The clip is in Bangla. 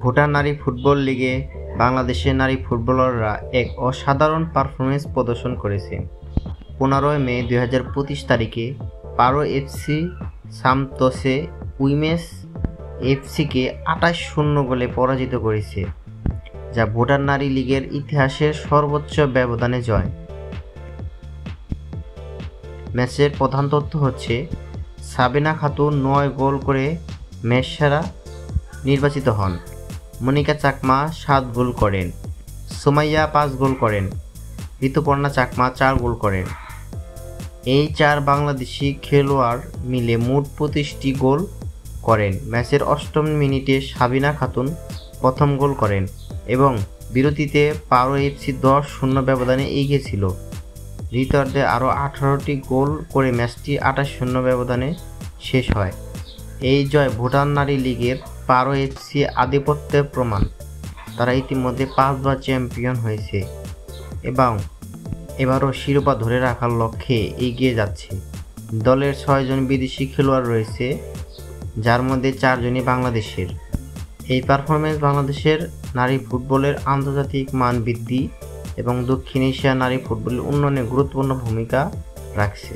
ভুটান নারী ফুটবল লিগে বাংলাদেশের নারী ফুটবলাররা এক অসাধারণ পারফরমেন্স প্রদর্শন করেছে। 15 মে 2025 তারিখে পারো এফসি সান্তোসে উইমেন্স এফসিকে 28-0 গোলে পরাজিত করেছে, যা ভুটান নারী লিগের ইতিহাসের সর্বোচ্চ ব্যবধানে জয়। ম্যাচের প্রধান তথ্য হচ্ছে সাবিনা খাতুন 9 গোল করে ম্যাচ সেরা নির্বাচিত হন। মনিকা চাকমা 7 গোল করেন, সুমাইয়া 5 গোল করেন, ঋতুপর্ণা চাকমা 4 গোল করেন। এই 4 বাংলাদেশি খেলোয়াড় মিলে মোট 25টি গোল করেন। ম্যাচের 8ম মিনিটে সাবিনা খাতুন প্রথম গোল করেন এবং বিরতিতে পারো এফসি 10-0 ব্যবধানে এগিয়ে ছিল। দ্বিতীয়ার্ধে আরও 18টি গোল করে ম্যাচটি 28-0 ব্যবধানে শেষ হয়। এই জয় ভুটান নারী লিগের পারো এফসি আধিপত্যের প্রমাণ। তারা ইতিমধ্যে 5 বার চ্যাম্পিয়ন হয়েছে এবং এবারও শিরোপা ধরে রাখার লক্ষ্যে এগিয়ে যাচ্ছে। দলের 6 জন বিদেশি খেলোয়াড় রয়েছে, যার মধ্যে 4 জনই বাংলাদেশের। এই পারফরমেন্স বাংলাদেশের নারী ফুটবলের আন্তর্জাতিক মান বৃদ্ধি এবং দক্ষিণ এশিয়া নারী ফুটবলের উন্নয়নে গুরুত্বপূর্ণ ভূমিকা রাখছে।